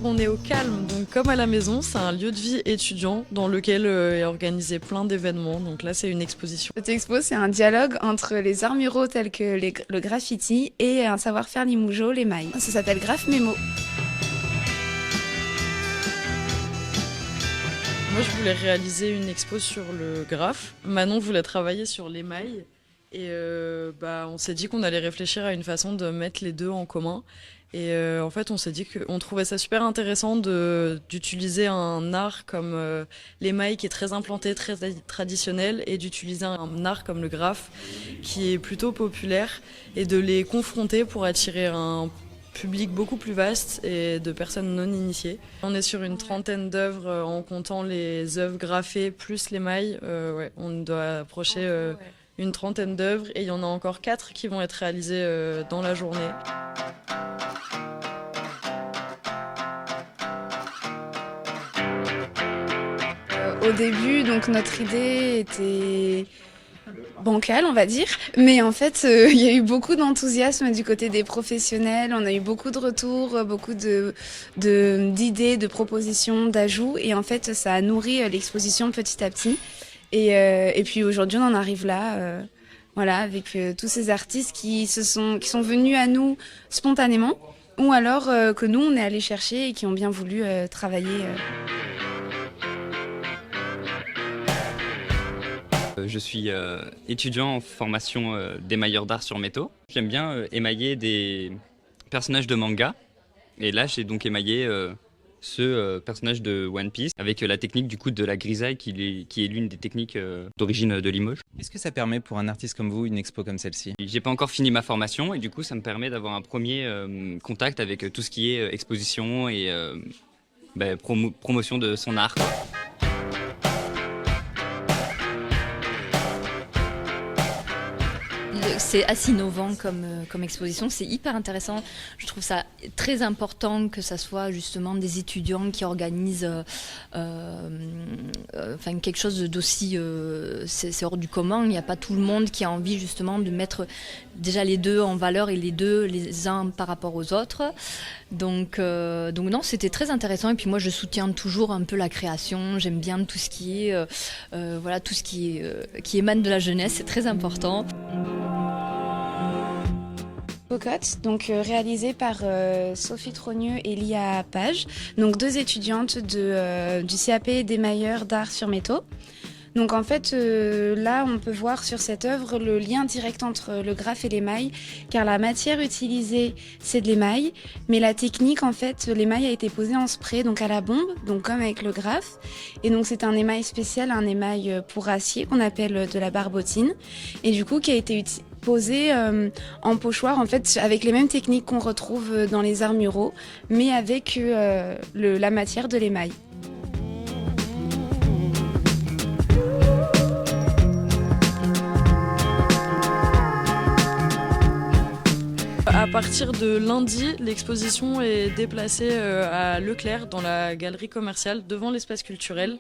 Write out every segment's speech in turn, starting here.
On est au Calme, donc comme à la maison, c'est un lieu de vie étudiant dans lequel est organisé plein d'événements. Donc là, c'est une exposition. Cette expo, c'est un dialogue entre les arts muraux tels que le graffiti et un savoir-faire limougeot, l'émail. Ça s'appelle Graph Mémo. Moi, je voulais réaliser une expo sur le graphe. Manon voulait travailler sur l'émail. Et on s'est dit qu'on allait réfléchir à une façon de mettre les deux en commun. Et en fait, on s'est dit qu'on trouvait ça super intéressant d'utiliser un art comme l'émail qui est très implanté, très traditionnel, et d'utiliser un art comme le graphe qui est plutôt populaire, et de les confronter pour attirer un public beaucoup plus vaste et de personnes non initiées. On est sur une trentaine d'œuvres en comptant les œuvres graphées plus l'émail. On doit approcher une trentaine d'œuvres, et il y en a encore 4 qui vont être réalisées dans la journée. Au début, donc notre idée était bancale, on va dire. Mais en fait, il y a eu beaucoup d'enthousiasme du côté des professionnels. On a eu beaucoup de retours, beaucoup d'idées, de propositions, d'ajouts. Et en fait, ça a nourri l'exposition petit à petit. Et puis aujourd'hui, on en arrive là, avec tous ces artistes qui sont venus à nous spontanément, ou alors que nous, on est allés chercher et qui ont bien voulu travailler. Je suis étudiant en formation d'émailleur d'art sur métaux. J'aime bien émailler des personnages de manga. Et là, j'ai donc émaillé ce personnage de One Piece avec la technique du coup de la grisaille qui est l'une des techniques d'origine de Limoges. Qu'est-ce que ça permet pour un artiste comme vous, une expo comme celle-ci? J'ai pas encore fini ma formation et du coup, ça me permet d'avoir un premier contact avec tout ce qui est exposition et promotion de son art. C'est assez innovant comme exposition, c'est hyper intéressant. Je trouve ça très important que ça soit justement des étudiants qui organisent quelque chose d'aussi... c'est hors du commun, il n'y a pas tout le monde qui a envie justement de mettre déjà les deux en valeur et les uns par rapport aux autres. Donc non, c'était très intéressant. Et puis moi, je soutiens toujours un peu la création. J'aime bien tout ce qui est, tout ce qui émane de la jeunesse, c'est très important. Cocotte, donc réalisée par Sophie Trogneux et Lia Page, donc 2 étudiantes du CAP d'émailleur d'art sur métaux. Donc en fait, là, on peut voir sur cette œuvre le lien direct entre le graphe et l'émail, car la matière utilisée, c'est de l'émail, mais la technique, en fait, l'émail a été posé en spray, donc à la bombe, donc comme avec le graphe. Et donc c'est un émail spécial, un émail pour acier qu'on appelle de la barbotine, et du coup qui a été posé en pochoir, en fait, avec les mêmes techniques qu'on retrouve dans les arts muraux, mais avec la matière de l'émail. À partir de lundi, l'exposition est déplacée à Leclerc, dans la galerie commerciale, devant l'espace culturel,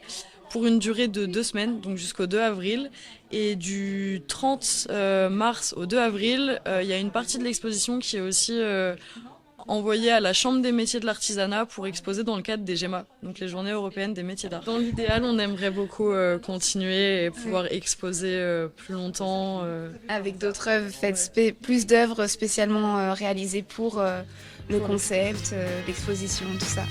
pour une durée de 2 semaines, donc jusqu'au 2 avril. Et du 30 mars au 2 avril, il y a une partie de l'exposition qui est aussi envoyée à la Chambre des métiers de l'artisanat pour exposer dans le cadre des GEMA, donc les Journées européennes des métiers d'art. Dans l'idéal, on aimerait beaucoup continuer et pouvoir exposer plus longtemps. Avec d'autres œuvres faites, plus d'œuvres spécialement réalisées pour le concept, l'exposition, tout ça.